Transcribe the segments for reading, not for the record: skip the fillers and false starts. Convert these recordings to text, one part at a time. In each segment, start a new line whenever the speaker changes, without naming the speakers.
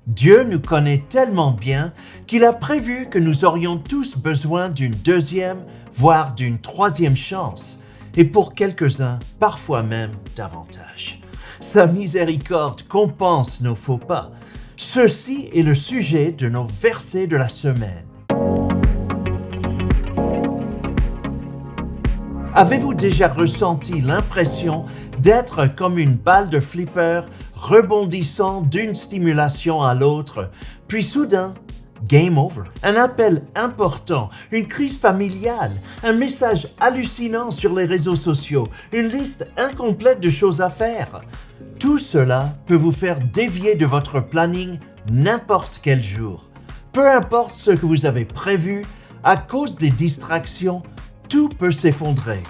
Dieu nous connaît tellement bien qu'il a prévu que nous aurions tous besoin d'une deuxième, voire d'une troisième chance, et pour quelques-uns, parfois même davantage. Sa miséricorde compense nos faux pas. Ceci est le sujet de nos versets de la semaine. Avez-vous déjà ressenti l'impression d'être comme une balle de flipper rebondissant d'une stimulation à l'autre, puis soudain, game over? Un appel important, une crise familiale, un message hallucinant sur les réseaux sociaux, une liste incomplète de choses à faire. Tout cela peut vous faire dévier de votre planning n'importe quel jour. Peu importe ce que vous avez prévu, à cause des distractions, tout peut s'effondrer.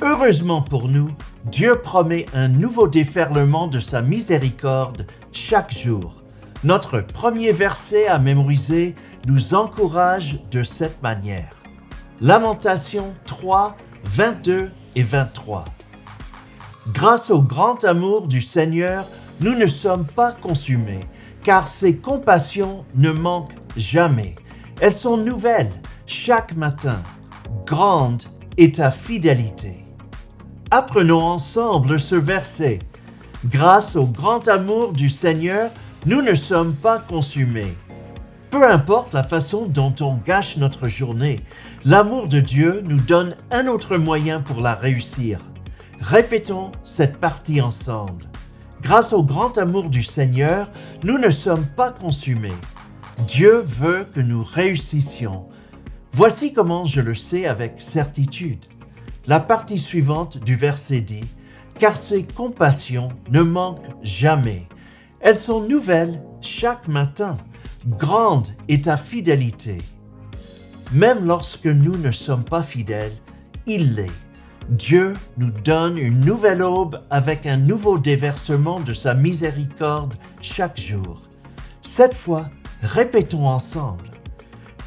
Heureusement pour nous, Dieu promet un nouveau déferlement de sa miséricorde chaque jour. Notre premier verset à mémoriser nous encourage de cette manière. Lamentations 3, 22 et 23. Grâce au grand amour du Seigneur, nous ne sommes pas consumés, car ses compassions ne manquent jamais. Elles sont nouvelles chaque matin. Grande est ta fidélité. Apprenons ensemble ce verset. Grâce au grand amour du Seigneur, nous ne sommes pas consumés. Peu importe la façon dont on gâche notre journée, l'amour de Dieu nous donne un autre moyen pour la réussir. Répétons cette partie ensemble. Grâce au grand amour du Seigneur, nous ne sommes pas consumés. Dieu veut que nous réussissions. Voici comment je le sais avec certitude. La partie suivante du verset dit « Car ses compassions ne manquent jamais. Elles sont nouvelles chaque matin. Grande est ta fidélité. » Même lorsque nous ne sommes pas fidèles, il l'est. Dieu nous donne une nouvelle aube avec un nouveau déversement de sa miséricorde chaque jour. Cette fois, répétons ensemble.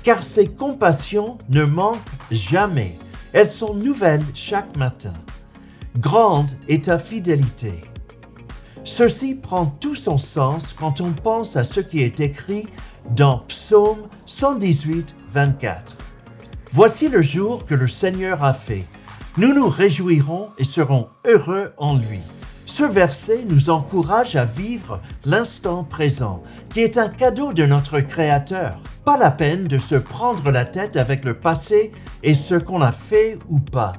Car ses compassions ne manquent jamais. Elles sont nouvelles chaque matin. Grande est ta fidélité. Ceci prend tout son sens quand on pense à ce qui est écrit dans Psaume 118, 24. Voici le jour que le Seigneur a fait. Nous nous réjouirons et serons heureux en lui. Ce verset nous encourage à vivre l'instant présent, qui est un cadeau de notre Créateur. Pas la peine de se prendre la tête avec le passé et ce qu'on a fait ou pas.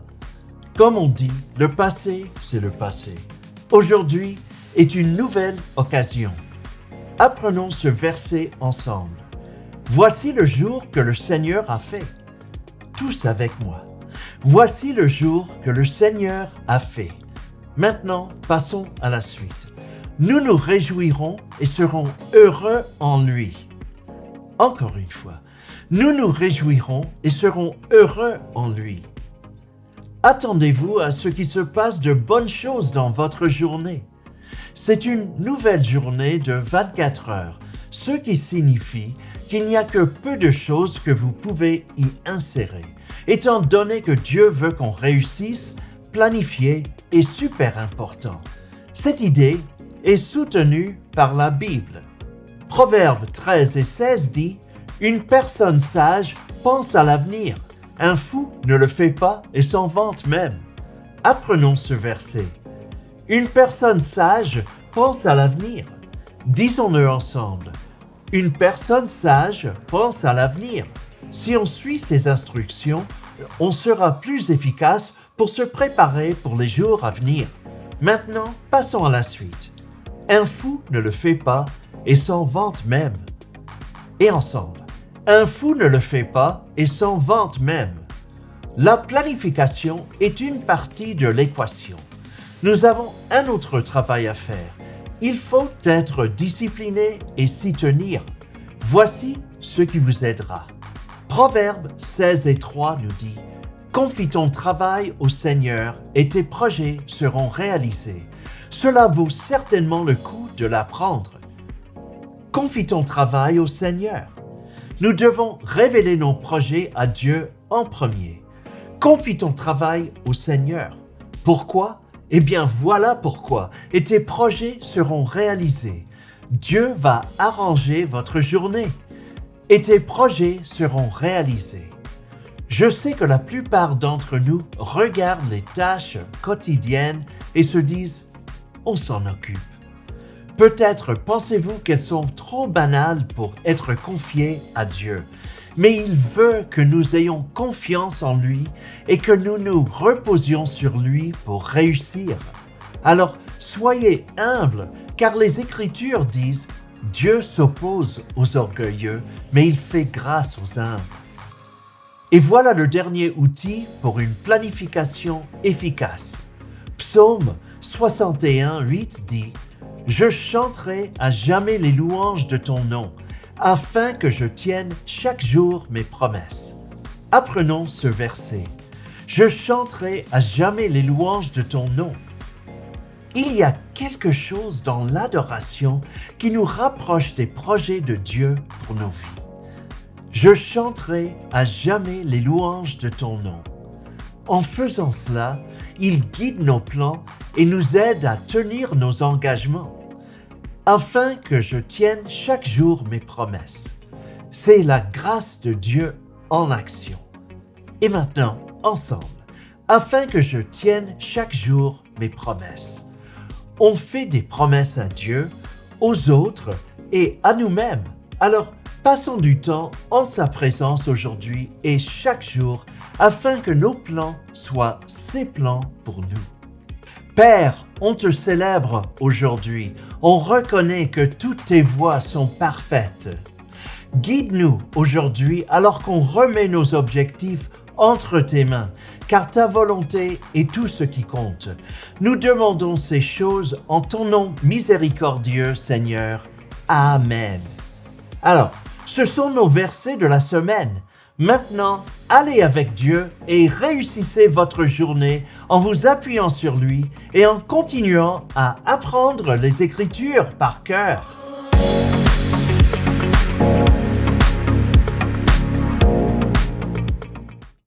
Comme on dit, le passé, c'est le passé. Aujourd'hui est une nouvelle occasion. Apprenons ce verset ensemble. Voici le jour que le Seigneur a fait. Tous avec moi. Voici le jour que le Seigneur a fait. Maintenant, passons à la suite. Nous nous réjouirons et serons heureux en lui. Encore une fois, nous nous réjouirons et serons heureux en lui. Attendez-vous à ce qui se passe de bonnes choses dans votre journée. C'est une nouvelle journée de 24 heures, ce qui signifie qu'il n'y a que peu de choses que vous pouvez y insérer. Étant donné que Dieu veut qu'on réussisse, planifier est super important. Cette idée est soutenue par la Bible. Proverbes 13 et 16 dit « Une personne sage pense à l'avenir. Un fou ne le fait pas et s'en vante même. » Apprenons ce verset. Une personne sage pense à l'avenir. Disons-le ensemble. Une personne sage pense à l'avenir. Si on suit ces instructions, on sera plus efficace pour se préparer pour les jours à venir. Maintenant, passons à la suite. Un fou ne le fait pas et s'en vante même. Et ensemble. Un fou ne le fait pas et s'en vante même. La planification est une partie de l'équation. Nous avons un autre travail à faire. Il faut être discipliné et s'y tenir. Voici ce qui vous aidera. Proverbe 16 et 3 nous dit « Confie ton travail au Seigneur et tes projets seront réalisés. Cela vaut certainement le coup de l'apprendre. » Confie ton travail au Seigneur. Nous devons révéler nos projets à Dieu en premier. Confie ton travail au Seigneur. Pourquoi? Eh bien, voilà pourquoi. Et tes projets seront réalisés. Dieu va arranger votre journée et tes projets seront réalisés. Je sais que la plupart d'entre nous regardent les tâches quotidiennes et se disent « on s'en occupe ». Peut-être pensez-vous qu'elles sont trop banales pour être confiées à Dieu, mais il veut que nous ayons confiance en lui et que nous nous reposions sur lui pour réussir. Alors, soyez humbles, car les Écritures disent « Dieu s'oppose aux orgueilleux, mais il fait grâce aux humbles ». Et voilà le dernier outil pour une planification efficace. Psaume 61, 8 dit « Je chanterai à jamais les louanges de ton nom, afin que je tienne chaque jour mes promesses. » Apprenons ce verset. « Je chanterai à jamais les louanges de ton nom. » Il y a quelque chose dans l'adoration qui nous rapproche des projets de Dieu pour nos vies. Je chanterai à jamais les louanges de ton nom. En faisant cela, il guide nos plans et nous aide à tenir nos engagements, afin que je tienne chaque jour mes promesses. C'est la grâce de Dieu en action. Et maintenant, ensemble, afin que je tienne chaque jour mes promesses. On fait des promesses à Dieu, aux autres et à nous-mêmes. Alors, passons du temps en sa présence aujourd'hui et chaque jour afin que nos plans soient ses plans pour nous. Père, on te célèbre aujourd'hui. On reconnaît que toutes tes voies sont parfaites. Guide-nous aujourd'hui alors qu'on remet nos objectifs entre tes mains, car ta volonté est tout ce qui compte. Nous demandons ces choses en ton nom miséricordieux, Seigneur. Amen. Alors, ce sont nos versets de la semaine. Maintenant, allez avec Dieu et réussissez votre journée en vous appuyant sur lui et en continuant à apprendre les Écritures par cœur.